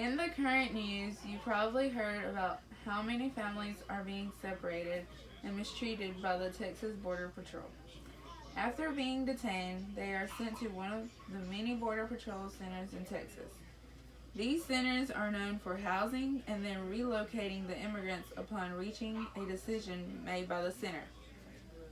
In the current news, you probably heard about how many families are being separated and mistreated by the Texas Border Patrol. After being detained, they are sent to one of the many Border Patrol centers in Texas. These centers are known for housing and then relocating the immigrants upon reaching a decision made by the center.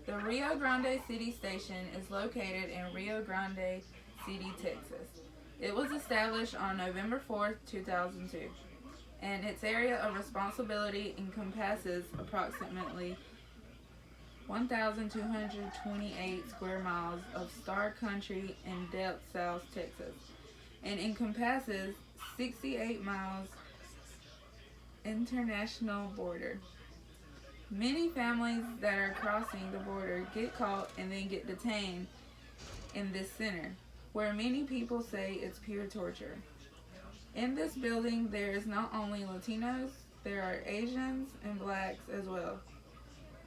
The Rio Grande City Station is located in Rio Grande City, Texas. It was established on November 4, 2002, and its area of responsibility encompasses approximately 1,228 square miles of star country in Depth, South Texas, and encompasses 68 miles international border. Many families that are crossing the border get caught and then get detained in this center, where many people say it's pure torture. In this building, there is not only Latinos, there are Asians and blacks as well,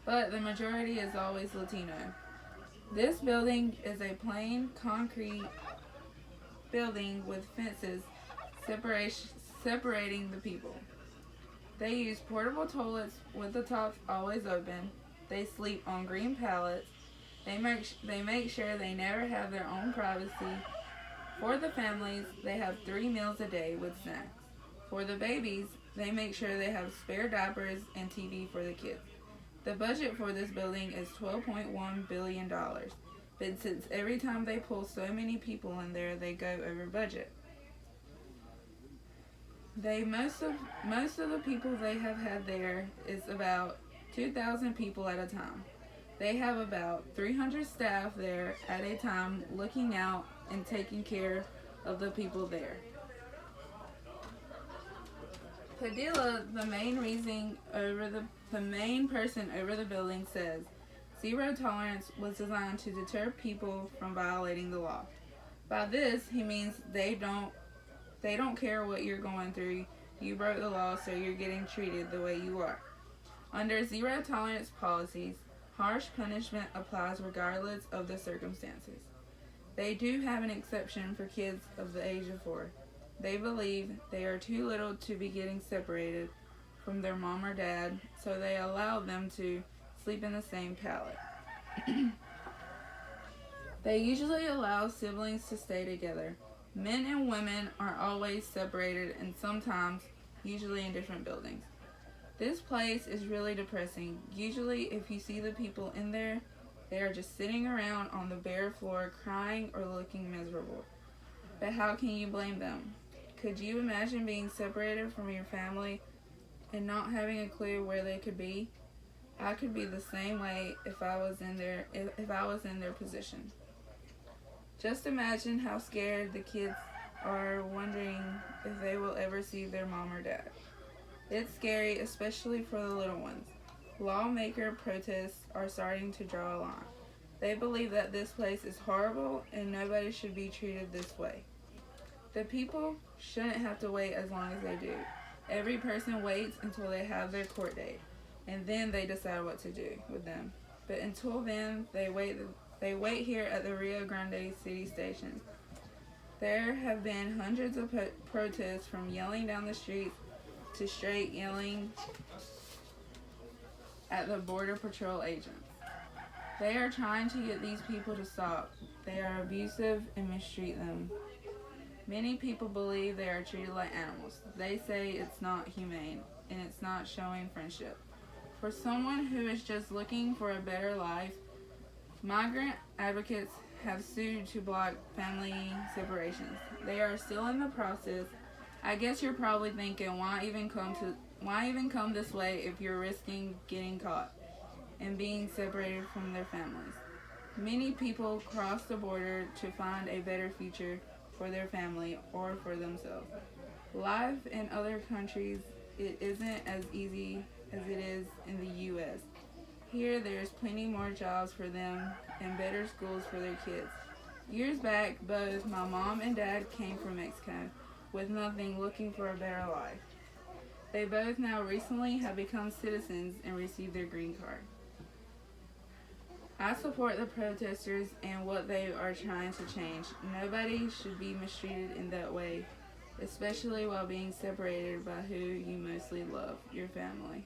but the majority is always Latino. This building is a plain concrete building with fences separating the people. They use portable toilets with the tops always open. They sleep on green pallets. They make sure they never have their own privacy. For the families, they have 3 meals a day with snacks. For the babies, they make sure they have spare diapers and TV for the kids. The budget for this building is $12.1 billion, but since every time they pull so many people in there, they go over budget. Most of the people they have had there is about 2,000 people at a time. They have about 300 staff there at a time looking out and taking care of the people there. Padilla, the main person over the building, says zero tolerance was designed to deter people from violating the law. By this, he means they don't care what you're going through. You broke the law, so you're getting treated the way you are. Under zero tolerance policies, harsh punishment applies regardless of the circumstances. They do have an exception for kids of the age of 4. They believe they are too little to be getting separated from their mom or dad, so they allow them to sleep in the same pallet. They usually allow siblings to stay together. Men and women are always separated and sometimes, usually in different buildings. This place is really depressing. Usually, if you see the people in there, they are just sitting around on the bare floor crying or looking miserable. But how can you blame them? Could you imagine being separated from your family and not having a clue where they could be? I could be the same way if I was in their position. Just imagine how scared the kids are, wondering if they will ever see their mom or dad. It's scary, especially for the little ones. Lawmaker protests are starting to draw a line. They believe that this place is horrible and nobody should be treated this way. The people shouldn't have to wait as long as they do. Every person waits until they have their court date, and then they decide what to do with them. But until then, they wait here at the Rio Grande City Station. There have been hundreds of protests, from yelling down the streets to straight yelling at the Border Patrol agents. They are trying to get these people to stop. They are abusive and mistreat them. Many people believe they are treated like animals. They say it's not humane and it's not showing friendship. For someone who is just looking for a better life, migrant advocates have sued to block family separations. They are still in the process. I guess you're probably thinking, why even come this way if you're risking getting caught and being separated from their families? Many people cross the border to find a better future for their family or for themselves. Life in other countries, it isn't as easy as it is in the U.S. Here, there's plenty more jobs for them and better schools for their kids. Years back, both my mom and dad came from Mexico with nothing, looking for a better life. They both now recently have become citizens and received their green card. I support the protesters and what they are trying to change. Nobody should be mistreated in that way. especially while being separated by who you mostly love, your family.